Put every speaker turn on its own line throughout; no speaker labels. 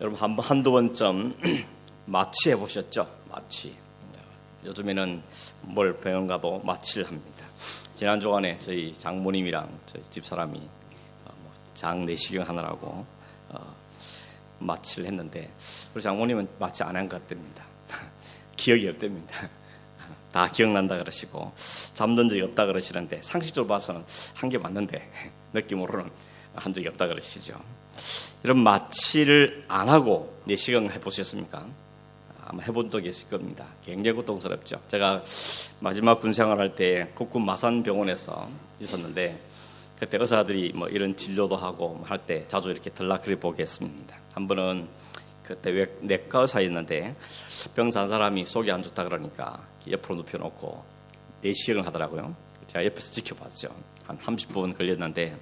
여러분 한두 번쯤 마취해 보셨죠? 마취. 요즘에는 뭘 병원 가도 마취를 합니다. 지난 주간에 저희 장모님이랑 저희 집사람이 장 내시경 하느라고 마취를 했는데 우리 장모님은 마취 안 한 것 같답니다. 기억이 없답니다. 다 기억난다 그러시고 잠든 적이 없다 그러시는데 상식적으로 봐서는 한 게 맞는데 느낌으로는 한 적이 없다 그러시죠. 이런 마취를 안 하고 내시경 해보셨습니까? 아마 해본 적이 있을 겁니다. 굉장히 고통스럽죠. 제가 마지막 군 생활할 때 국군 마산병원에서 있었는데 그때 의사들이 뭐 이런 진료도 하고 할 때 자주 이렇게 들락거리 보게 했습니다. 한 번은 그때 내과 의사였는데 병사 한 사람이 속이 안 좋다 그러니까 옆으로 눕혀놓고 내시경을 하더라고요. 제가 옆에서 지켜봤죠. 한 30분 걸렸는데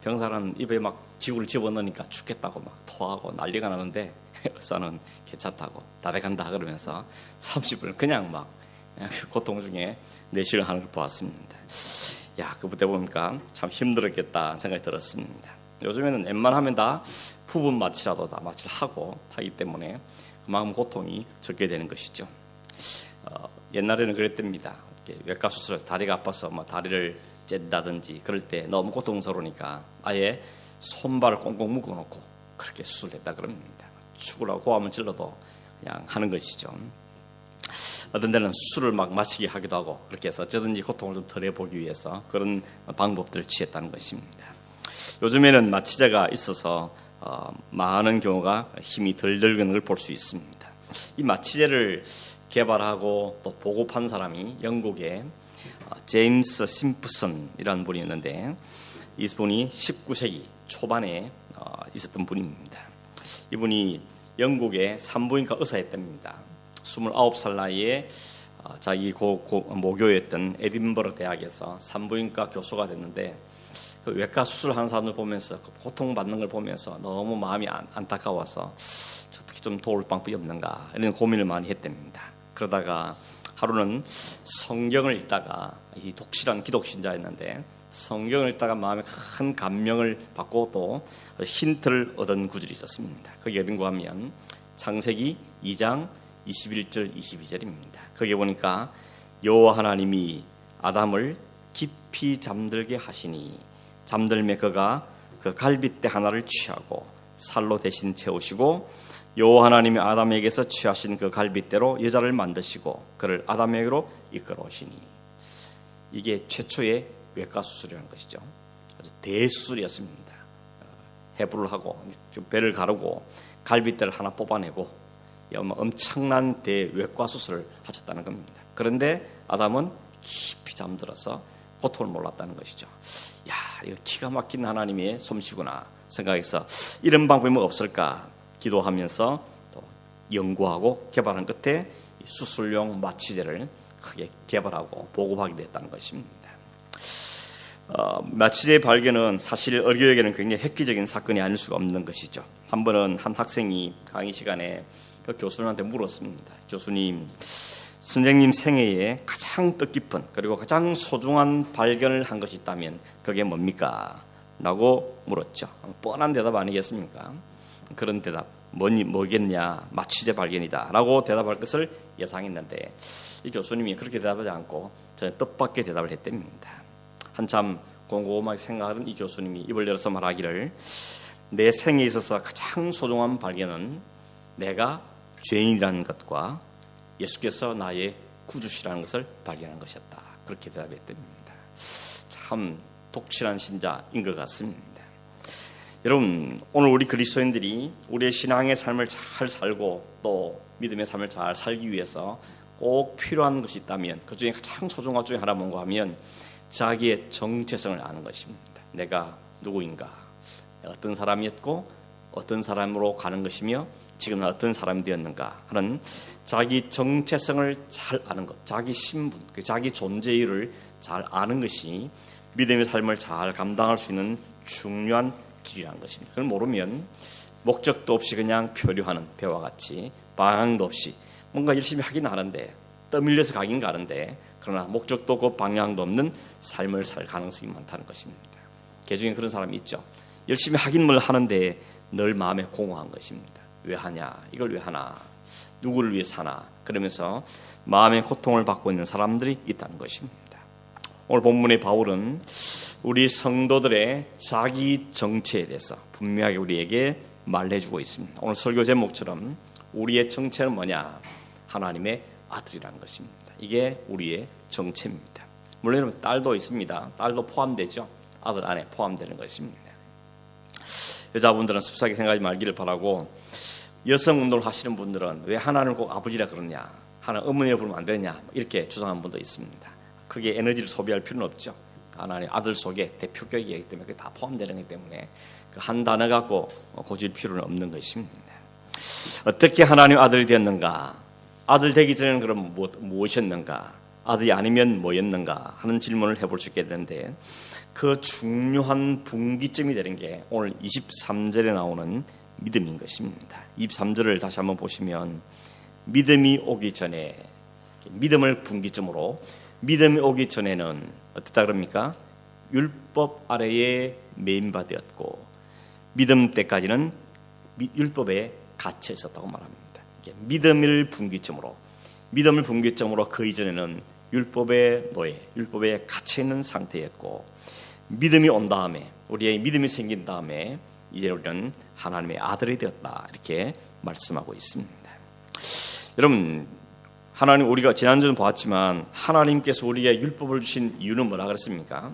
병사는 입에 막 지구를 집어넣으니까 죽겠다고 막 토하고 난리가 나는데 의사는 괜찮다고 다 돼간다 그러면서 30분을 그냥 막 고통 중에 내시경을 하는 걸 보았습니다. 야, 그때 보니까 참 힘들었겠다 생각이 들었습니다. 요즘에는 웬만하면 다 부분 마취라도 다 마취를 하기 때문에 그만큼 고통이 적게 되는 것이죠. 옛날에는 그랬답니다. 외과 수술 다리가 아파서 다리를 쨌다든지 그럴 때 너무 고통스러우니까 아예 손발을 꽁꽁 묶어놓고 그렇게 수술했다 그럽니다. 죽으라고 고함을 질러도 그냥 하는 것이죠. 어떤 데는 술을 막 마시게 하기도 하고 그렇게 해서 어쩌든지 고통을 좀 덜해보기 위해서 그런 방법들을 취했다는 것입니다. 요즘에는 마취제가 있어서 많은 경우가 힘이 덜 들는 걸 볼 수 있습니다. 이 마취제를 개발하고 또 보급한 사람이 영국의 제임스 심프슨이라는 분이 있는데 이분이 19세기 초반에 있었던 분입니다. 이분이 영국의 산부인과 의사였답니다. 29살 나이에 자기 모교였던 에딘버러 대학에서 산부인과 교수가 됐는데 그 외과 수술하는 사람들 보면서 그 고통받는 걸 보면서 너무 마음이 안타까워서 어떻게 좀 도울 방법이 없는가 이런 고민을 많이 했답니다. 그러다가 하루는 성경을 읽다가 이 독실한 기독신자였는데 성경을 읽다가 마음에 큰 감명을 받고 또 힌트를 얻은 구절이 있었습니다. 그게 어딘가 하면 창세기 2장 21절 22절입니다. 거기에 보니까 여호와 하나님이 아담을 깊이 잠들게 하시니 잠들매 그가 그 갈빗대 하나를 취하고 살로 대신 채우시고 여호와 하나님이 아담에게서 취하신 그 갈빗대로 여자를 만드시고 그를 아담에게로 이끌어오시니 이게 최초의 외과 수술이라는 것이죠. 아주 대수술이었습니다. 해부를 하고 배를 가르고 갈빗대를 하나 뽑아내고 엄청난 대외과 수술을 하셨다는 겁니다. 그런데 아담은 깊이 잠들어서 고통을 몰랐다는 것이죠. 야, 이거 기가 막힌 하나님의 솜씨구나 생각해서 이런 방법이 없을까 기도하면서 또 연구하고 개발한 끝에 수술용 마취제를 크게 개발하고 보급하게 됐다는 것입니다. 마취제의 발견은 사실 의료에게는 굉장히 획기적인 사건이 아닐 수가 없는 것이죠. 한 번은 한 학생이 강의 시간에 그 교수님한테 물었습니다. 교수님, 선생님 생애에 가장 뜻깊은 그리고 가장 소중한 발견을 한 것이 있다면 그게 뭡니까? 라고 물었죠. 뻔한 대답 아니겠습니까? 그런 대답 뭐겠냐? 마취제 발견이다 라고 대답할 것을 예상했는데 이 교수님이 그렇게 대답하지 않고 저는 뜻밖의 대답을 했답니다. 한참 곰곰하게 생각하던 이 교수님이 입을 열어서 말하기를 내 생에 있어서 가장 소중한 발견은 내가 죄인이라는 것과 예수께서 나의 구주시라는 것을 발견한 것이었다. 그렇게 대답했답니다. 참 독실한 신자인 것 같습니다. 여러분, 오늘 우리 그리스도인들이 우리의 신앙의 삶을 잘 살고 또 믿음의 삶을 잘 살기 위해서 꼭 필요한 것이 있다면 그 중에 가장 소중한 것 중에 하나 뭔가 하면 자기의 정체성을 아는 것입니다. 내가 누구인가, 어떤 사람이었고 어떤 사람으로 가는 것이며 지금은 어떤 사람이 되었는가 하는 자기 정체성을 잘 아는 것, 자기 신분, 자기 존재를 잘 아는 것이 믿음의 삶을 잘 감당할 수 있는 중요한 길이라는 것입니다. 그걸 모르면 목적도 없이 그냥 표류하는 배와 같이 방향도 없이 뭔가 열심히 하긴 하는데 떠밀려서 가긴 가는데 그러나 목적도 없고 방향도 없는 삶을 살 가능성이 많다는 것입니다. 개중에 그런 사람이 있죠. 열심히 하긴 뭘 하는데 늘 마음에 공허한 것입니다. 왜 하냐? 이걸 왜 하나? 누구를 위해서 하나? 그러면서 마음의 고통을 받고 있는 사람들이 있다는 것입니다. 오늘 본문의 바울은 우리 성도들의 자기 정체에 대해서 분명하게 우리에게 말해주고 있습니다. 오늘 설교 제목처럼 우리의 정체는 뭐냐? 하나님의 아들이라는 것입니다. 이게 우리의 정체입니다. 물론 여러분 딸도 있습니다. 딸도 포함되죠. 아들 안에 포함되는 것입니다. 여자분들은 습하게 생각하지 말기를 바라고, 여성운동을 하시는 분들은 왜 하나님을 꼭 아버지라 그러냐, 하나님 어머니라 부르면 안 되냐, 이렇게 주장하는 분도 있습니다. 크게 에너지를 소비할 필요는 없죠. 하나님 아들 속에 대표격이기 때문에 그게 다 포함되는 거기 때문에 그 한 단어 갖고 고질 필요는 없는 것입니다. 어떻게 하나님 아들이 되었는가? 아들 되기 전에는 그럼 무엇이었는가? 아들이 아니면 뭐였는가? 하는 질문을 해볼 수 있게 되는데, 그 중요한 분기점이 되는 게 오늘 23절에 나오는 믿음인 것입니다. 23절을 다시 한번 보시면, 믿음이 오기 전에, 믿음을 분기점으로, 믿음이 오기 전에는 어떻다 그럽니까? 율법 아래에 매인바되었고, 믿음 때까지는 율법에 갇혀 있었다고 말합니다. 믿음을 분기점으로 그 이전에는 율법의 노예, 율법에 갇혀 있는 상태였고, 믿음이 온 다음에, 우리의 믿음이 생긴 다음에 이제 우리는 하나님의 아들이 되었다, 이렇게 말씀하고 있습니다. 여러분, 하나님, 우리가 지난주에 보았지만 하나님께서 우리에게 율법을 주신 이유는 뭐라 그랬습니까?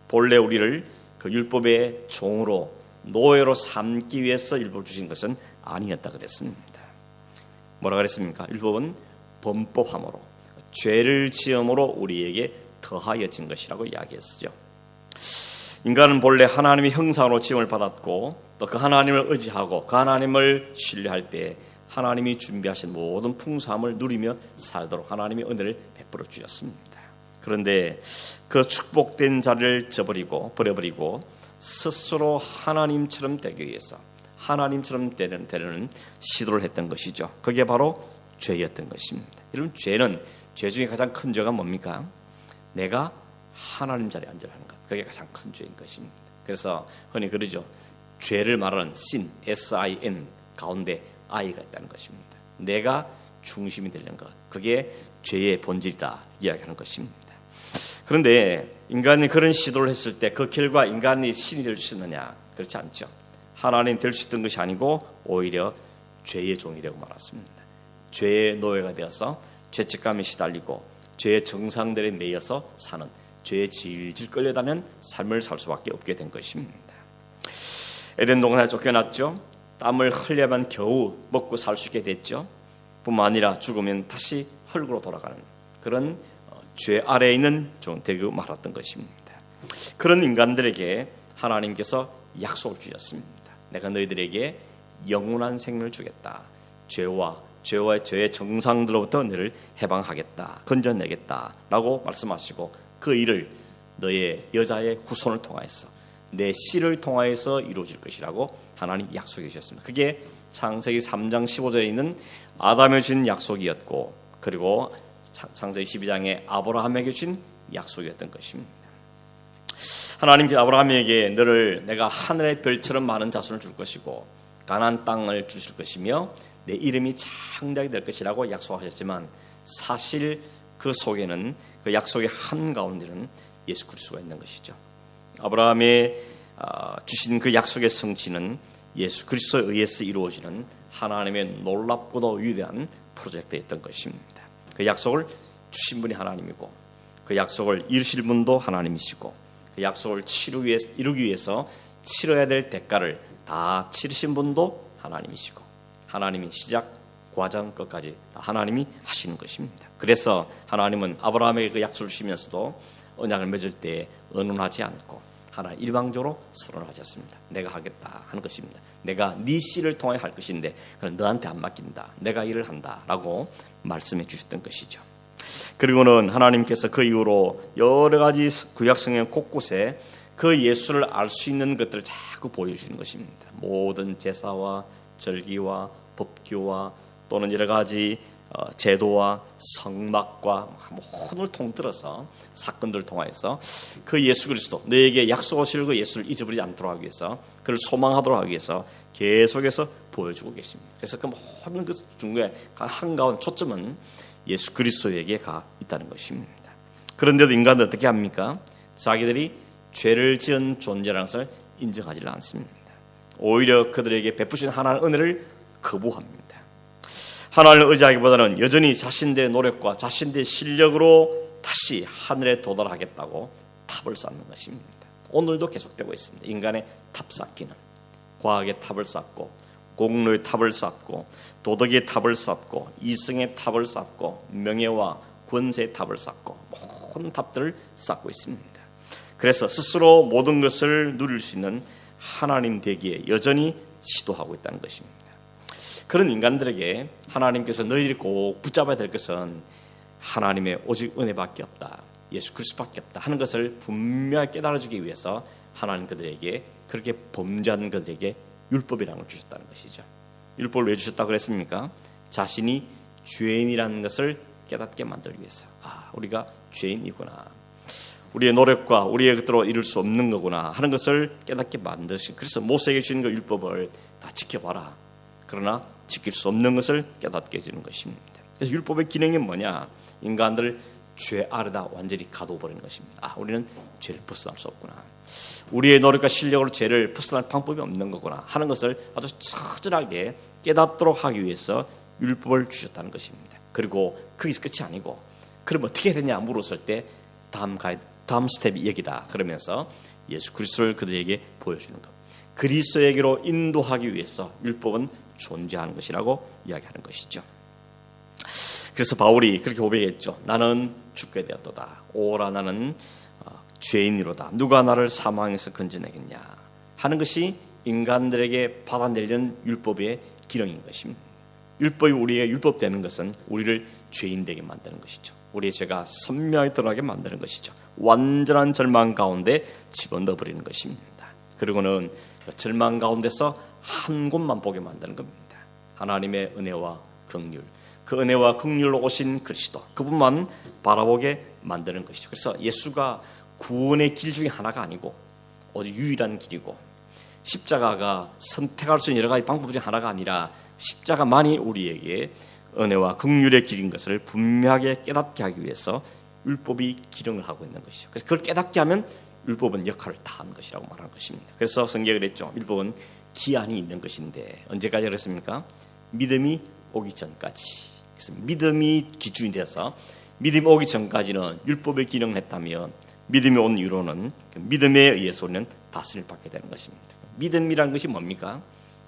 본래 우리를 그 율법의 종으로, 노예로 삼기 위해서 율법을 주신 것은 아니었다 그랬습니다. 뭐라 그랬습니까? 율법은 범법함으로, 죄를 지음으로 우리에게 더하여진 것이라고 이야기했죠. 인간은 본래 하나님의 형상으로 지음을 받았고, 또 그 하나님을 의지하고 그 하나님을 신뢰할 때 하나님이 준비하신 모든 풍성함을 누리며 살도록 하나님의 은혜를 베풀어 주셨습니다. 그런데 그 축복된 자리를 버려버리고 스스로 하나님처럼 되기 위해서 하나님처럼 되려는 시도를 했던 것이죠. 그게 바로 죄였던 것입니다. 여러분, 죄 중에 가장 큰 죄가 뭡니까? 내가 하나님 자리에 앉으라는 것. 그게 가장 큰 죄인 것입니다. 그래서 흔히 그러죠. 죄를 말하는 sin, S-I-N 가운데 I가 있다는 것입니다. 내가 중심이 되는 것. 그게 죄의 본질이다 이야기하는 것입니다. 그런데 인간이 그런 시도를 했을 때 그 결과 인간이 신이 될 수 있느냐? 그렇지 않죠. 하나님 될 수 있던 것이 아니고 오히려 죄의 종이 되고 말았습니다. 죄의 노예가 되어서 죄책감에 시달리고 죄의 정상들에 매여서 사는, 죄에 질질 끌려다니는 삶을 살 수밖에 없게 된 것입니다. 에덴 동산에 쫓겨났죠. 땀을 흘려야만 겨우 먹고 살 수 있게 됐죠. 뿐만 아니라 죽으면 다시 흙으로 돌아가는 그런 죄 아래에 있는 종 되고 말았던 것입니다. 그런 인간들에게 하나님께서 약속을 주셨습니다. 내가 너희들에게 영원한 생명을 주겠다. 죄의 정상들로부터 너를 해방하겠다. 건져내겠다. 라고 말씀하시고, 그 일을 너의 여자의 후손을 통하여서, 내 씨를 통하여서 이루어질 것이라고 하나님 약속해 주셨습니다. 그게 창세기 3장 15절에 있는 아담에 주신 약속이었고, 그리고 창세기 12장에 아브라함에게 주신 약속이었던 것입니다. 하나님께서 아브라함에게 너를 내가 하늘의 별처럼 많은 자손을 줄 것이고 가나안 땅을 주실 것이며 내 이름이 창대하게 될 것이라고 약속하셨지만, 사실 그 속에는, 그 약속의 한가운데는 예수 그리스도가 있는 것이죠. 아브라함의 주신 그 약속의 성취는 예수 그리스도에 의해서 이루어지는 하나님의 놀랍고도 위대한 프로젝트였던 것입니다. 그 약속을 주신 분이 하나님이고, 그 약속을 이루실 분도 하나님이시고, 그 약속을 이루기 위해서 치러야 될 대가를 다 치르신 분도 하나님이시고, 하나님이 시작 과정 끝까지 다 하나님이 하시는 것입니다. 그래서 하나님은 아브라함에게 그 약속을 주시면서도 언약을 맺을 때 언론하지 않고 하나님 일방적으로 선언하셨습니다. 내가 하겠다 하는 것입니다. 내가 네 씨를 통해 할 것인데 그건 너한테 안 맡긴다. 내가 일을 한다라고 말씀해 주셨던 것이죠. 그리고는 하나님께서 그 이후로 여러 가지 구약성경 곳곳에 그 예수를 알 수 있는 것들을 자꾸 보여주시는 것입니다. 모든 제사와 절기와 법규와 또는 여러 가지 제도와 성막과 모든을 통틀어서 사건들을 통하여서 그 예수 그리스도 너에게 약속하실 그 예수를 잊어버리지 않도록 하기 위해서 그를 소망하도록 하기 위해서 계속해서 보여주고 계십니다. 그래서 그 모든 그 중에 한가운 초점은 예수 그리스도에게 가 있다는 것입니다. 그런데도 인간은 어떻게 합니까? 자기들이 죄를 지은 존재라는 것을 인정하지 않습니다. 오히려 그들에게 베푸신 하나님의 은혜를 거부합니다. 하나님을 의지하기보다는 여전히 자신들의 노력과 자신들의 실력으로 다시 하늘에 도달하겠다고 탑을 쌓는 것입니다. 오늘도 계속되고 있습니다. 인간의 탑 쌓기는 과학의 탑을 쌓고 공로의 탑을 쌓고 도덕의 탑을 쌓고 이성의 탑을 쌓고 명예와 권세의 탑을 쌓고 모든 탑들을 쌓고 있습니다. 그래서 스스로 모든 것을 누릴 수 있는 하나님 되기에 여전히 시도하고 있다는 것입니다. 그런 인간들에게 하나님께서 너희들이 꼭 붙잡아야 될 것은 하나님의 오직 은혜밖에 없다, 예수 그리스도밖에 없다 하는 것을 분명히 깨달아주기 위해서 하나님 그들에게 그렇게 범죄한 그들에게 율법이라는 걸 주셨다는 것이죠. 율법을 왜 주셨다고 그랬습니까? 자신이 죄인이라는 것을 깨닫게 만들기 위해서. 우리가 죄인이구나, 우리의 노력과 우리의 것으로 이룰 수 없는 거구나 하는 것을 깨닫게 만드신. 그래서 모세에게 주신 그 율법을 다 지켜봐라. 그러나 지킬 수 없는 것을 깨닫게 해주는 것입니다. 그래서 율법의 기능이 뭐냐? 인간들을 죄 아래다 완전히 가둬버리는 것입니다. 우리는 죄를 벗어날 수 없구나, 우리의 노력과 실력으로 죄를 벗어날 방법이 없는 거구나 하는 것을 아주 처절하게 깨닫도록 하기 위해서 율법을 주셨다는 것입니다. 그리고 거기서 끝이 아니고 그럼 어떻게 해야 되냐 물었을 때 다음 스텝이 여기다 그러면서 예수 그리스도를 그들에게 보여주는 것, 그리스도에게로 인도하기 위해서 율법은 존재하는 것이라고 이야기하는 것이죠. 그래서 바울이 그렇게 고백했죠. 나는 죽게 되었도다. 오라 나는 죄인이로다. 누가 나를 사망에서 건져내겠냐 하는 것이 인간들에게 받아내리는 율법의 기능인 것입니다. 율법이 우리의 율법 되는 것은 우리를 죄인 되게 만드는 것이죠. 우리의 죄가 선명하게 드러나게 만드는 것이죠. 완전한 절망 가운데 집어넣어버리는 것입니다. 그리고는 절망 가운데서 한 곳만 보게 만드는 겁니다. 하나님의 은혜와 긍휼, 그 은혜와 긍휼로 오신 그리스도, 그분만 바라보게 만드는 것이죠. 그래서 예수가 구원의 길 중에 하나가 아니고 오직 유일한 길이고, 십자가가 선택할 수 있는 여러 가지 방법 중에 하나가 아니라 십자가만이 우리에게 은혜와 긍휼의 길인 것을 분명하게 깨닫게 하기 위해서 율법이 기능을 하고 있는 것이죠. 그래서 그걸 깨닫게 하면 율법은 역할을 다 하는 것이라고 말하는 것입니다. 그래서 성경에 그랬죠. 율법은 기한이 있는 것인데 언제까지 그랬습니까? 믿음이 오기 전까지. 그래서 믿음이 기준이 돼서 믿음이 오기 전까지는 율법의 기능을 했다면 믿음이 온 이후로는 믿음에 의해서 우리는 다스림을 받게 되는 것입니다. 믿음이라는 것이 뭡니까?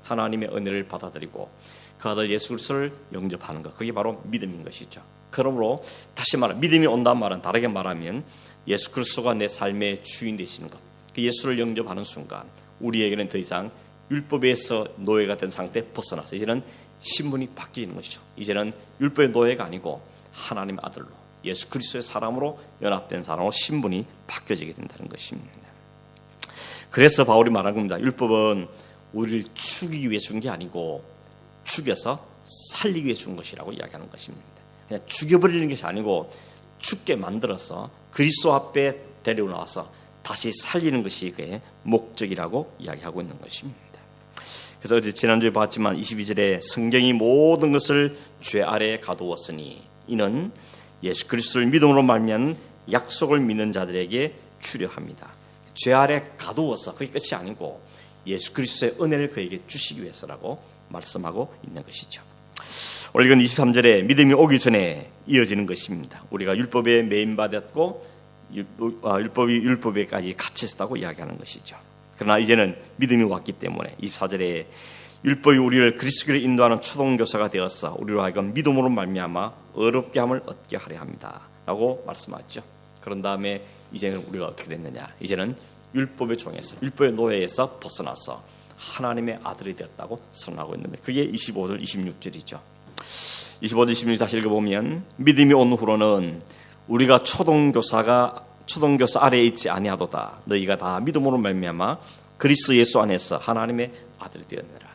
하나님의 은혜를 받아들이고 그 아들 예수 그리스도를 영접하는 것, 그게 바로 믿음인 것이죠. 그러므로 다시 말해 믿음이 온다는 말은 다르게 말하면 예수 그리스도가 내 삶의 주인 되시는 것, 그 예수를 영접하는 순간 우리에게는 더 이상 율법에서 노예가 된 상태에 벗어나서 이제는 신분이 바뀌는 것이죠. 이제는 율법의 노예가 아니고 하나님의 아들로 예수 그리스도의 사람으로 연합된 사람으로 신분이 바뀌어지게 된다는 것입니다. 그래서 바울이 말한 겁니다. 율법은 우리를 죽이기 위해 준 게 아니고 죽여서 살리기 위해 준 것이라고 이야기하는 것입니다. 그냥 죽여버리는 것이 아니고 죽게 만들어서 그리스도 앞에 데려나와서 다시 살리는 것이 그의 목적이라고 이야기하고 있는 것입니다. 그래서 어제 지난주에 봤지만 22절에 성경이 모든 것을 죄 아래에 가두었으니 이는 예수 그리스도를 믿음으로 말미암은 약속을 믿는 자들에게 추려합니다. 죄 아래 가두어서 그게 끝이 아니고 예수 그리스도의 은혜를 그에게 주시기 위해서라고 말씀하고 있는 것이죠. 오늘 이건 23절에 믿음이 오기 전에 이어지는 것입니다. 우리가 율법에 매인받았고 율법에까지 갇혀 있었다고 이야기하는 것이죠. 그러나 이제는 믿음이 왔기 때문에 24절에 율법이 우리를 그리스도로 인도하는 초동교사가 되어서 우리로 하여금 믿음으로 말미암아 어렵게 함을 얻게 하려 합니다 라고 말씀하죠. 그런 다음에 이제는 우리가 어떻게 됐느냐, 이제는 율법의 종에서 율법의 노예에서 벗어나서 하나님의 아들이 되었다고 선언하고 있는데 그게 25절 26절이죠. 25절 26절 다시 읽어보면 믿음이 온 후로는 우리가 초동교사 아래에 있지 아니하도다. 너희가 다 믿음으로 말미암아 그리스도 예수 안에서 하나님의 아들이 되었느라.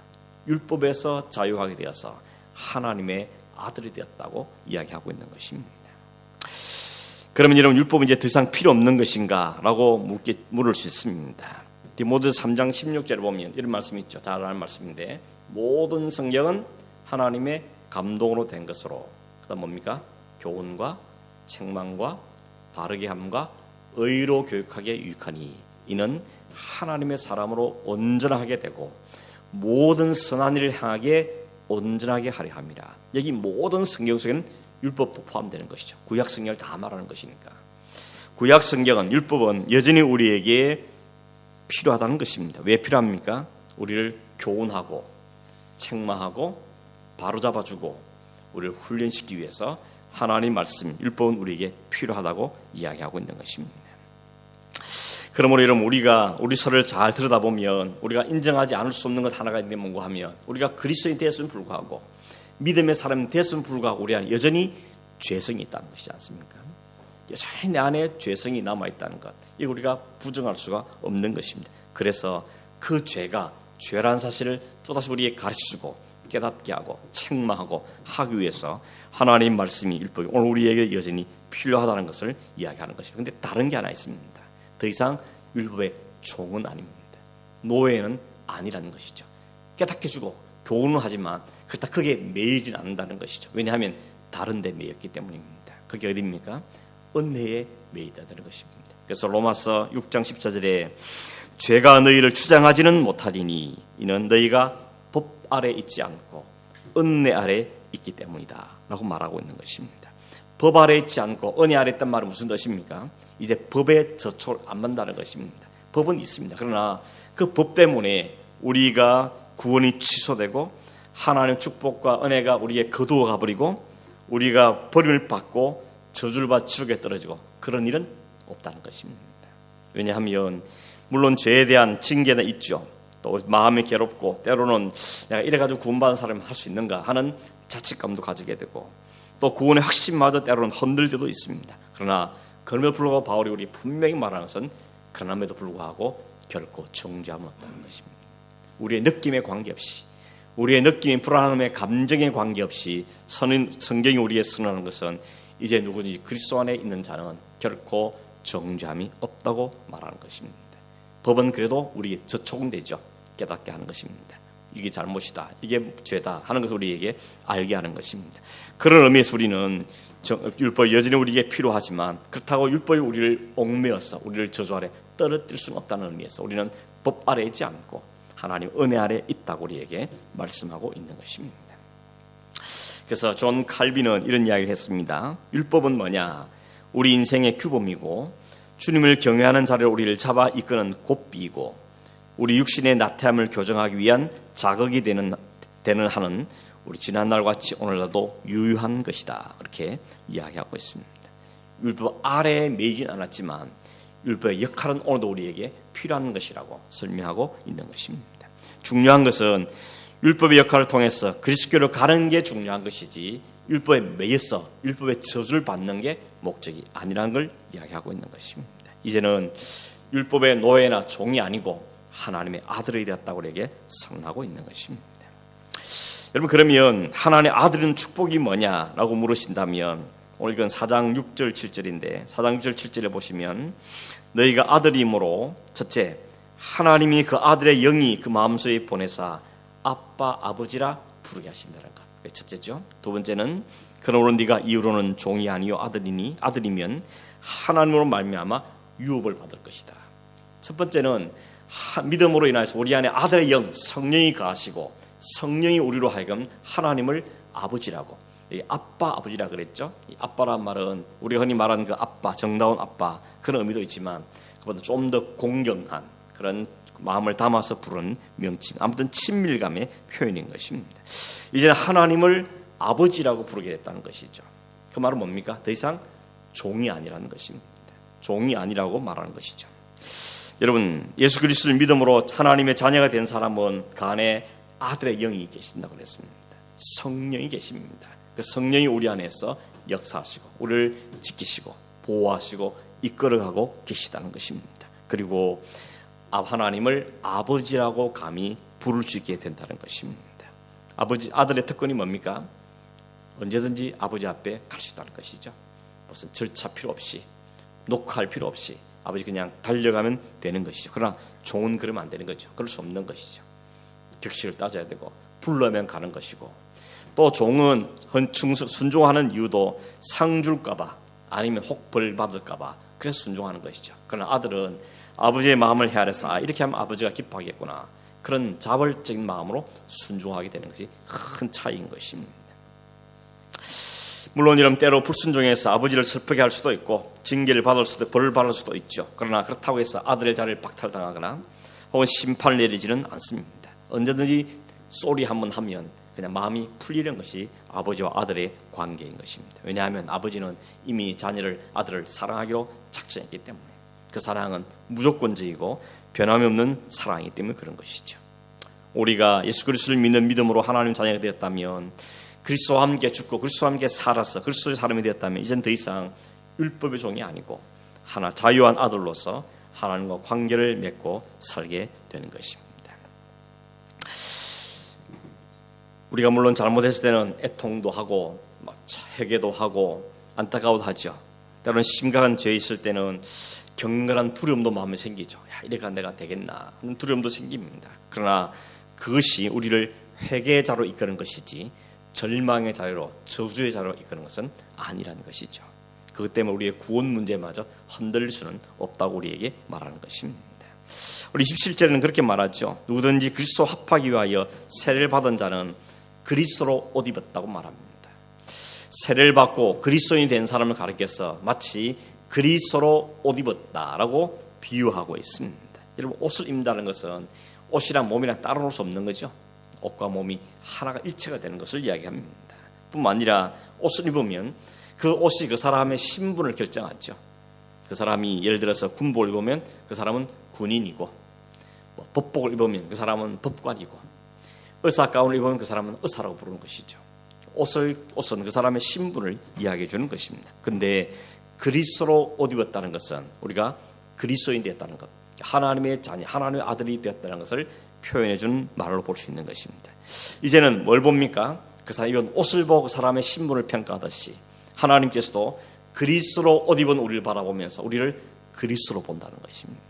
율법에서 자유하게 되어서 하나님의 아들이 되었다고 이야기하고 있는 것입니다. 그러면 여러분, 율법은 이제 더 이상 필요 없는 것인가? 라고 물을 수 있습니다. 디모데 3장 16절을 보면 이런 말씀이 있죠. 잘 아는 말씀인데, 모든 성경은 하나님의 감동으로 된 것으로, 그다음 뭡니까? 교훈과 책망과 바르게 함과 의로 교육하기에 유익하니 이는 하나님의 사람으로 온전하게 되고 모든 선한 일을 향하게 온전하게 하려 함이라. 여기 모든 성경 속에는 율법도 포함되는 것이죠. 구약 성경을 다 말하는 것이니까. 구약 성경은, 율법은 여전히 우리에게 필요하다는 것입니다. 왜 필요합니까? 우리를 교훈하고 책망하고 바로잡아주고 우리를 훈련시키기 위해서 하나님 말씀, 율법은 우리에게 필요하다고 이야기하고 있는 것입니다. 그러므로 여러분, 우리가 우리 서로를 잘 들여다보면 우리가 인정하지 않을 수 없는 것 하나가 있는데 뭔가 하면, 우리가 그리스도인이 되었음에 불구하고, 믿음의 사람이 되었음에 불구하고 우리 안에 여전히 죄성이 있다는 것이지 않습니까? 여전히 내 안에 죄성이 남아있다는 것, 이거 우리가 부정할 수가 없는 것입니다. 그래서 그 죄가 죄라는 사실을 또다시 우리에게 가르쳐주고 깨닫게 하고 책망하고 하기 위해서 하나님 말씀이, 율법이 오늘 우리에게 여전히 필요하다는 것을 이야기하는 것입니다. 그런데 다른 게 하나 있습니다. 더 이상 율법의 종은 아닙니다. 노예는 아니라는 것이죠. 깨닫게 주고 교훈은 하지만 그렇다 크게 매이진 않는다는 것이죠. 왜냐하면 다른 데 매였기 때문입니다. 그게 어디입니까? 은혜에 매이다는 것입니다. 그래서 로마서 6장 14절에 죄가 너희를 주장하지는 못하리니 이는 너희가 법 아래 있지 않고 은혜 아래 있기 때문이다 라고 말하고 있는 것입니다. 법 아래 있지 않고 은혜 아래 있단 말은 무슨 뜻입니까? 이제 법에 저촉을 안 만다는 것입니다. 법은 있습니다. 그러나 그 법 때문에 우리가 구원이 취소되고 하나님의 축복과 은혜가 우리에게 거두어 가버리고 우리가 버림을 받고 저주를 받아 지옥에 떨어지고 그런 일은 없다는 것입니다. 왜냐하면 물론 죄에 대한 징계는 있죠. 또 마음이 괴롭고 때로는 내가 이래가지고 구원받은 사람이 할 수 있는가 하는 자책감도 가지게 되고 또 구원의 확신마저 때로는 흔들 때도 있습니다. 그러나 그럼에도 불구하고 바울이 우리 분명히 말하는 것은 그럼에도 불구하고 결코 정죄함은 없다는 것입니다. 우리의 느낌에 관계없이, 우리의 느낌의 불안함의 감정에 관계없이 성경이 우리에게 선언하는 것은 이제 누구든지 그리스도 안에 있는 자는 결코 정죄함이 없다고 말하는 것입니다. 법은 그래도 우리에게 저촉은 되죠. 깨닫게 하는 것입니다. 이게 잘못이다, 이게 죄다 하는 것을 우리에게 알게 하는 것입니다. 그런 의미에서 우리는 율법이 여전히 우리에게 필요하지만 그렇다고 율법이 우리를 얽매어서 우리를 저주 아래 떨어뜨릴 수는 없다는 의미에서 우리는 법 아래 있지 않고 하나님 은혜 아래 있다고 우리에게 말씀하고 있는 것입니다. 그래서 존 칼빈은 이런 이야기를 했습니다. 율법은 뭐냐? 우리 인생의 규범이고 주님을 경외하는 자를 우리를 잡아 이끄는 고삐이고 우리 육신의 나태함을 교정하기 위한 자극이 되는 하는 우리 지난날 같이 오늘날도 유효한 것이다. 이렇게 이야기하고 있습니다. 율법 아래에 매이진 않았지만 율법의 역할은 오늘도 우리에게 필요한 것이라고 설명하고 있는 것입니다. 중요한 것은 율법의 역할을 통해서 그리스도로 가는 게 중요한 것이지 율법에 매여서 율법의 저주를 받는 게 목적이 아니라는 걸 이야기하고 있는 것입니다. 이제는 율법의 노예나 종이 아니고 하나님의 아들이 되었다고 우리에게 선언하고 있는 것입니다. 여러분, 그러면 하나님의 아들은 축복이 뭐냐라고 물으신다면 오늘 이건 4장 6절 7절인데 4장 6절 7절에 보시면 너희가 아들이므로 첫째 하나님이 그 아들의 영이 그 마음속에 보내사 아빠 아버지라 부르게 하신다는 것. 첫째죠. 두 번째는 그러므로 네가 이후로는 종이 아니요 아들이면 하나님으로 말미암아 유업을 받을 것이다. 첫 번째는 믿음으로 인해서 우리 안에 아들의 영 성령이 거하시고 성령이 우리로 하여금 하나님을 아버지라고, 아빠 아버지라 그랬죠. 이 아빠란 말은 우리가 흔히 말하는 그 아빠, 정다운 아빠 그런 의미도 있지만 그보다 좀 더 공경한 그런 마음을 담아서 부른 명칭, 아무튼 친밀감의 표현인 것입니다. 이제는 하나님을 아버지라고 부르게 됐다는 것이죠. 그 말은 뭡니까? 더 이상 종이 아니라는 것입니다. 종이 아니라고 말하는 것이죠. 여러분, 예수 그리스도를 믿음으로 하나님의 자녀가 된 사람은 그 안에 아들의 영이 계신다고 그랬습니다. 성령이 계십니다. 그 성령이 우리 안에서 역사하시고 우리를 지키시고 보호하시고 이끌어가고 계시다는 것입니다. 그리고 하나님을 아버지라고 감히 부를 수 있게 된다는 것입니다. 아들의 특권이 뭡니까? 언제든지 아버지 앞에 갈 수 있다는 것이죠. 무슨 절차 필요 없이, 녹화할 필요 없이 아버지 그냥 달려가면 되는 것이죠. 그러나 종은 그러면 안 되는 거죠. 그럴 수 없는 것이죠. 격식을 따져야 되고 불러면 가는 것이고, 또 종은 순종하는 이유도 상 줄까봐 아니면 혹 벌 받을까봐 그래서 순종하는 것이죠. 그러나 아들은 아버지의 마음을 헤아려서 이렇게 하면 아버지가 기뻐하겠구나, 그런 자발적인 마음으로 순종하게 되는 것이 큰 차이인 것입니다. 물론 이런 때로 불순종해서 아버지를 슬프게 할 수도 있고 징계를 받을 수도, 벌을 받을 수도 있죠. 그러나 그렇다고 해서 아들의 자리를 박탈당하거나 혹은 심판을 내리지는 않습니다. 언제든지 쏘리 한번 하면 그냥 마음이 풀리는 것이 아버지와 아들의 관계인 것입니다. 왜냐하면 아버지는 이미 아들을 사랑하기로 작정했기 때문에, 그 사랑은 무조건적이고 변함이 없는 사랑이기 때문에 그런 것이죠. 우리가 예수 그리스도를 믿는 믿음으로 하나님 자녀가 되었다면, 그리스도와 함께 죽고 그리스도와 함께 살아서 그리스도의 사람이 되었다면 이젠 더 이상 율법의 종이 아니고 자유한 아들로서 하나님과 관계를 맺고 살게 되는 것입니다. 우리가 물론 잘못했을 때는 애통도 하고 회개도 하고 안타까워도 하죠. 때로는 심각한 죄 있을 때는 경건한 두려움도 마음에 생기죠. 이래가 내가 되겠나 하는 두려움도 생깁니다. 그러나 그것이 우리를 회개의 자로 이끄는 것이지 절망의 자리로, 저주의 자리로 이끄는 것은 아니라는 것이죠. 그것 때문에 우리의 구원 문제마저 흔들릴 수는 없다고 우리에게 말하는 것입니다. 우리 27절에는 그렇게 말하죠. 누구든지 그리스도 합하기 위하여 세례를 받은 자는 그리스도로 옷 입었다고 말합니다. 세례를 받고 그리스도인이 된 사람을 가리켜서 마치 그리스도로 옷 입었다라고 비유하고 있습니다. 여러분, 옷을 입는다는 것은 옷이랑 몸이랑 따로 놀 수 없는 거죠. 옷과 몸이 하나가 일체가 되는 것을 이야기합니다. 뿐만 아니라 옷을 입으면 그 옷이 그 사람의 신분을 결정하죠. 그 사람이 예를 들어서 군복을 입으면 그 사람은 군인이고, 법복을 입으면 그 사람은 법관이고, 의사 가운을 입으면 그 사람은 의사라고 부르는 것이죠. 옷은 그 사람의 신분을 이야기해 주는 것입니다. 그런데 그리스도로 옷 입었다는 것은 우리가 그리스도인이 되었다는 것, 하나님의 자녀, 하나님의 아들이 되었다는 것을 표현해 주는 말로 볼 수 있는 것입니다. 이제는 뭘 봅니까? 그 사람 이런 옷을 보고 사람의 신분을 평가하듯이 하나님께서도 그리스도로 옷 입은 우리를 바라보면서 우리를 그리스도로 본다는 것입니다.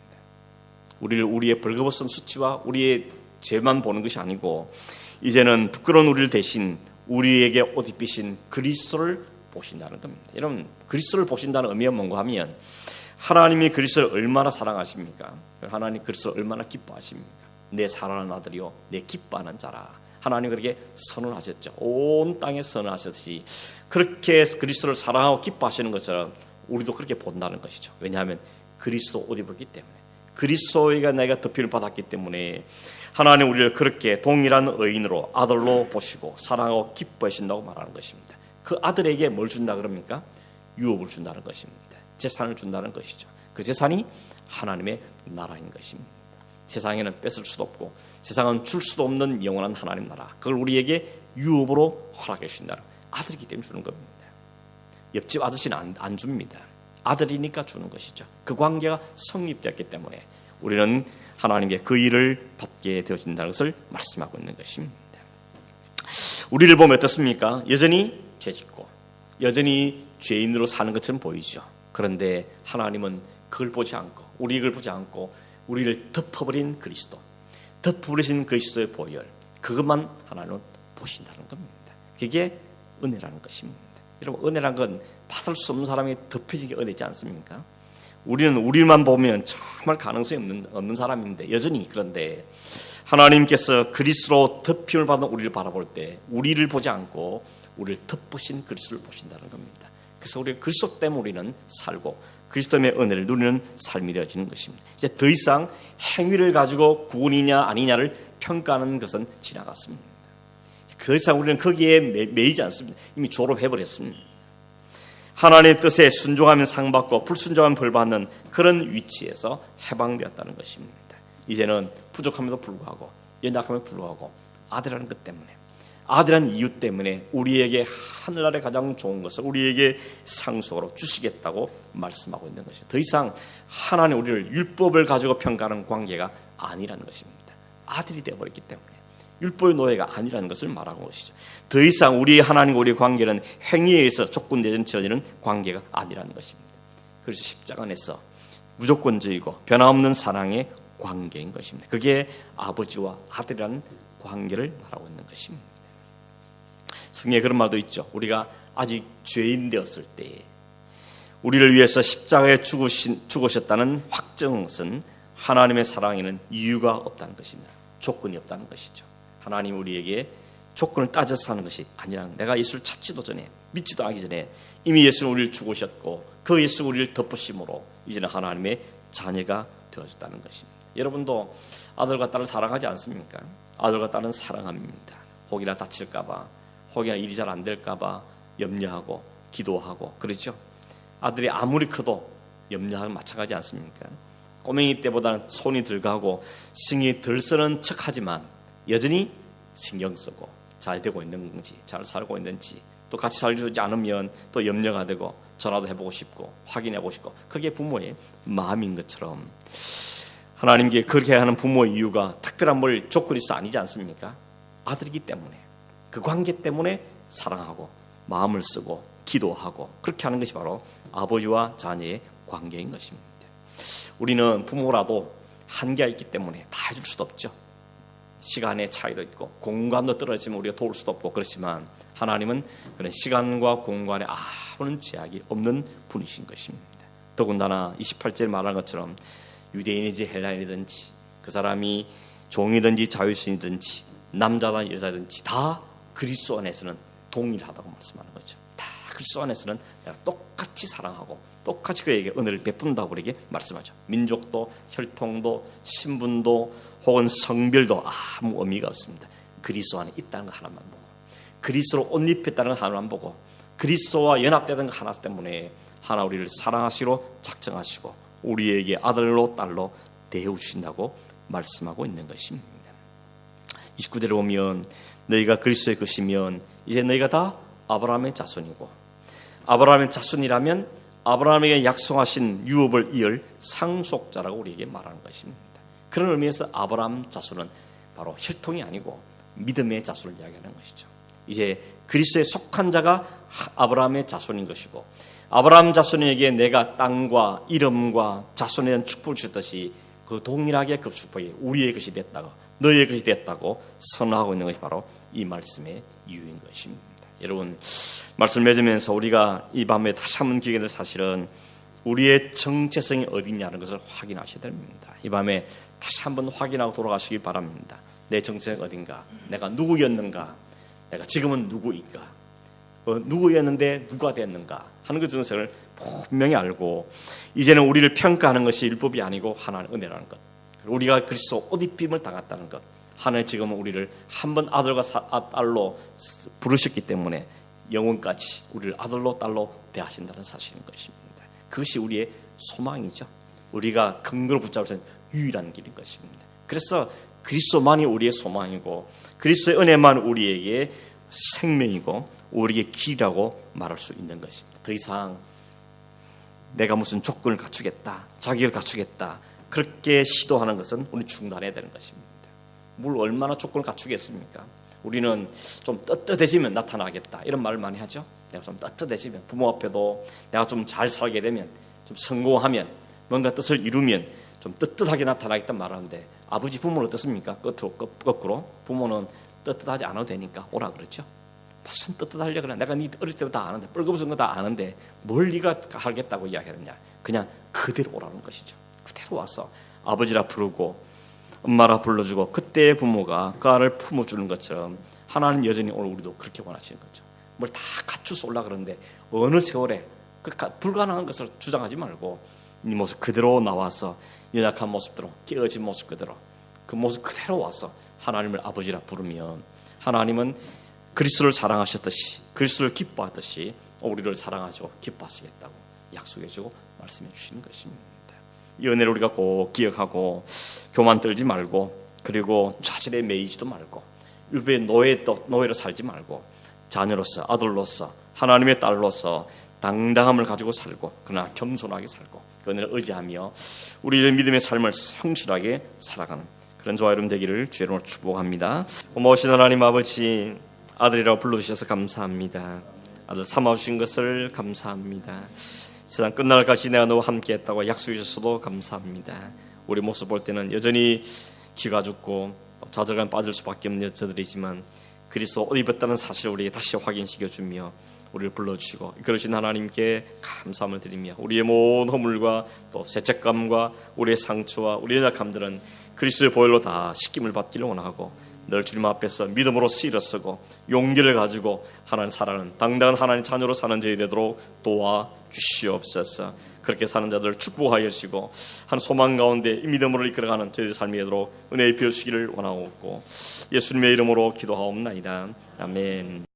우리의 벌거벗은 수치와 우리의 죄만 보는 것이 아니고, 이제는 부끄러운 우리를 대신 우리에게 옷 입히신 그리스도를 보신다는 겁니다. 여러분, 그리스도를 보신다는 의미가 뭔가 하면, 하나님이 그리스도를 얼마나 사랑하십니까? 하나님 그리스도를 얼마나 기뻐하십니까? 내 사랑하는 아들이요, 내 기뻐하는 자라. 하나님 그렇게 선언하셨죠. 온 땅에 선언하셨듯이 그렇게 그리스도를 사랑하고 기뻐하시는 것처럼 우리도 그렇게 본다는 것이죠. 왜냐하면 그리스도 옷 입었기 때문에, 그리스도가 내가 덮임을 받았기 때문에 하나님 우리를 그렇게 동일한 의인으로, 아들로 보시고 사랑하고 기뻐하신다고 말하는 것입니다. 그 아들에게 뭘 준다 그럽니까? 유업을 준다는 것입니다. 재산을 준다는 것이죠. 그 재산이 하나님의 나라인 것입니다. 세상에는 뺏을 수도 없고 세상은 줄 수도 없는 영원한 하나님 나라, 그걸 우리에게 유업으로 허락해 주신다는, 아들이기 때문에 주는 겁니다. 옆집 아저씨는 안 줍니다. 아들이니까 주는 것이죠. 그 관계가 성립되었기 때문에 우리는 하나님께 그 일을 받게 되어진다는 것을 말씀하고 있는 것입니다. 우리를 보면 어떻습니까? 여전히 죄짓고 여전히 죄인으로 사는 것처럼 보이죠. 그런데 하나님은 그걸 보지 않고, 우리를 보지 않고 우리를 덮어버린 그리스도, 덮어버리신 그리스도의 보혈, 그것만 하나님은 보신다는 겁니다. 그게 은혜라는 것입니다. 여러분, 은혜란 건 받을 수 없는 사람이 덮여지게 은혜지 않습니까? 우리는 우리만 보면 정말 가능성이 없는 사람인데 여전히, 그런데 하나님께서 그리스도로 덮임을 받은 우리를 바라볼 때 우리를 보지 않고 우리를 덮으신 그리스도를 보신다는 겁니다. 그래서 우리가 그리스도 때문에 우리는 살고 그리스도의 은혜를 누리는 삶이 되어지는 것입니다. 이제 더 이상 행위를 가지고 구원이냐 아니냐를 평가하는 것은 지나갔습니다. 더 이상 우리는 거기에 매이지 않습니다. 이미 졸업해버렸습니다. 하나님의 뜻에 순종하면 상받고 불순종하면 벌받는 그런 위치에서 해방되었다는 것입니다. 이제는 부족함에도 불구하고 연약함에도 불구하고 아들이라는 것 때문에, 아들이라는 이유 때문에 우리에게 하늘나라의 가장 좋은 것을 우리에게 상속으로 주시겠다고 말씀하고 있는 것이죠. 더 이상 하나님 우리를 율법을 가지고 평가하는 관계가 아니라는 것입니다. 아들이 되어버렸기 때문에 율법의 노예가 아니라는 것을 말하고 것이죠. 더 이상 우리 하나님과 우리의 관계는 행위에 의해서 조건되어지는 관계가 아니라는 것입니다. 그래서 십자가 안에서 무조건적이고 변함없는 사랑의 관계인 것입니다. 그게 아버지와 아들이라는 관계를 말하고 있는 것입니다. 성경에 그런 말도 있죠. 우리가 아직 죄인 되었을 때 우리를 위해서 십자가에 죽으셨다는 확정은 하나님의 사랑에는 이유가 없다는 것입니다. 조건이 없다는 것이죠. 하나님 우리에게 조건을 따져서 하는 것이 아니라 내가 예수를 찾지도 전에 믿지도 하기 전에 이미 예수는 우리를 죽으셨고 그 예수가 우리를 덮으심으로 이제는 하나님의 자녀가 되어졌다는 것입니다. 여러분도 아들과 딸을 사랑하지 않습니까? 아들과 딸은 사랑합니다. 혹이나 다칠까 봐, 혹이나 일이 잘 안 될까 봐 염려하고 기도하고 그렇죠. 아들이 아무리 커도 염려하는 마찬가지 않습니까? 꼬맹이 때보다는 손이 덜 가고 신경이 덜 쓰는 척하지만 여전히 신경 쓰고 잘 되고 있는지 잘 살고 있는지 또 같이 살지 않으면 또 염려가 되고 전화도 해보고 싶고 확인해보고 싶고 그게 부모의 마음인 것처럼 하나님께 그렇게 하는 부모의 이유가 특별한 뭘 조건이 있어 아니지 않습니까? 아들이기 때문에 그 관계 때문에 사랑하고 마음을 쓰고 기도하고 그렇게 하는 것이 바로 아버지와 자녀의 관계인 것입니다. 우리는 부모라도 한계가 있기 때문에 다 해줄 수도 없죠. 시간의 차이도 있고 공간도 떨어지면 우리가 도울 수도 없고 그렇지만 하나님은 그런 시간과 공간에 아무런 제약이 없는 분이신 것입니다. 더군다나 28절에 말한 것처럼 유대인이든지 헬라인이든지 그 사람이 종이든지 자유신이든지 남자든 여자든지 다 그리스도 안에서는 동일하다고 말씀하는 거죠. 다 그리스도 안에서는 내가 똑같이 사랑하고 똑같이 그에게 은혜를 베푼다고 우리에게 말씀하죠. 민족도 혈통도 신분도 혹은 성별도 아무 의미가 없습니다. 그리스도 안에 있다는 거 하나만 보고 그리스도로 옷 입혔다는 거 하나만 보고 그리스도와 연합되는 거 하나 때문에 하나 우리를 사랑하시로 작정하시고 우리에게 아들로 딸로 대우주신다고 말씀하고 있는 것입니다. 29절에 보면 너희가 그리스도의 것이면 이제 너희가 다 아브라함의 자손이고 아브라함의 자손이라면 아브라함에게 약속하신 유업을 이을 상속자라고 우리에게 말하는 것입니다. 그런 의미에서 아브라함 자손은 바로 혈통이 아니고 믿음의 자손을 이야기하는 것이죠. 이제 그리스도에 속한 자가 아브라함의 자손인 것이고 아브라함 자손에게 내가 땅과 이름과 자손에 대한 축복을 주셨듯이 그 동일하게 그 축복이 우리의 것이 됐다고 너희의 것이 됐다고 선언하고 있는 것이 바로 이 말씀의 이유인 것입니다. 여러분 말씀을 맺으면서 우리가 이 밤에 다시 한번 기억해야 될 사실은 우리의 정체성이 어디냐는 것을 확인하셔야 됩니다. 이 밤에 다시 한번 확인하고 돌아가시기 바랍니다. 내 정체성이 어딘가, 내가 누구였는가, 내가 지금은 누구인가, 누구였는데 누가 됐는가 하는 그 정체성을 분명히 알고 이제는 우리를 평가하는 것이 율법이 아니고 하나님의 은혜라는 것, 우리가 그리스도 옷 입힘을 당했다는 것, 하나님 지금은 우리를 한번 아들과 딸로 부르셨기 때문에 영원까지 우리를 아들로 딸로 대하신다는 사실인 것입니다. 그것이 우리의 소망이죠. 우리가 근거로 붙잡을 수 있는 유일한 길인 것입니다. 그래서 그리스도만이 우리의 소망이고 그리스도의 은혜만 우리에게 생명이고 우리의 길이라고 말할 수 있는 것입니다. 더 이상 내가 무슨 조건을 갖추겠다, 자격을 갖추겠다 그렇게 시도하는 것은 우리 중단해야 되는 것입니다. 뭘 얼마나 조건을 갖추겠습니까? 우리는 좀 떳떳해지면 나타나겠다 이런 말을 많이 하죠. 내가 좀 떳떳해지면 부모 앞에도 내가 좀 잘 살게 되면 좀 성공하면 뭔가 뜻을 이루면 좀 떳떳하게 나타나겠다는 말을 하는데 아버지 부모는 어떻습니까? 거꾸로 부모는 떳떳하지 않아도 되니까 오라 그러죠. 무슨 떳떳하려고 그래. 내가 네 어릴 때부터 다 아는데 뻘검은 거 다 아는데 뭘 네가 하겠다고 이야기하느냐. 그냥 그대로 오라는 것이죠. 그대로 와서 아버지라 부르고 엄마라 불러주고 그때의 부모가 그 아를 품어주는 것처럼 하나님 여전히 오늘 우리도 그렇게 원하시는 거죠. 뭘 다 갖추서 올라 그러는데 어느 세월에 그 불가능한 것을 주장하지 말고 이 모습 그대로 나와서 연약한 모습대로 깨어진 모습 그대로 그 모습 그대로 와서 하나님을 아버지라 부르면 하나님은 그리스도를 사랑하셨듯이 그리스도를 기뻐하듯이 우리를 사랑하시고 기뻐하시겠다고 약속해주고 말씀해 주시는 것입니다. 이 은혜를 우리가 꼭 기억하고 교만 떨지 말고 그리고 좌절에 매이지도 말고 율법의 노예로 살지 말고 자녀로서 아들로서 하나님의 딸로서 당당함을 가지고 살고 그러나 겸손하게 살고 그 은혜를 의지하며 우리의 믿음의 삶을 성실하게 살아가는 그런 저와 여러분 되기를 주의 이름으로 축복합니다. 고마우신 하나님 아버지, 아들이라고 불러주셔서 감사합니다. 아들 삼아주신 것을 감사합니다. 세상 끝날까지 내가 너와 함께했다고 약속해 주셔서도 감사합니다. 우리 모습 볼 때는 여전히 기가 죽고 좌절감 빠질 수밖에 없는 여자들이지만 그리스도 옷 입었다는 사실을 우리에게 다시 확인시켜주며 우리를 불러주시고 그러신 하나님께 감사함을 드리며 우리의 모든 허물과 또 죄책감과 우리의 상처와 우리의 약함들은 그리스도의 보혈로 다 씻김을 받기를 원하고 늘 주님 앞에서 믿음으로 일어서고 용기를 가지고 하나님 사랑하는 당당한 하나님 자녀로 사는 저희 되도록 도와주시옵소서. 그렇게 사는 자들을 축복하여 주시고 한 소망 가운데 믿음으로 이끌어가는 저희들 삶이 되도록 은혜에 비워주시기를 원하옵고 예수님의 이름으로 기도하옵나이다. 아멘.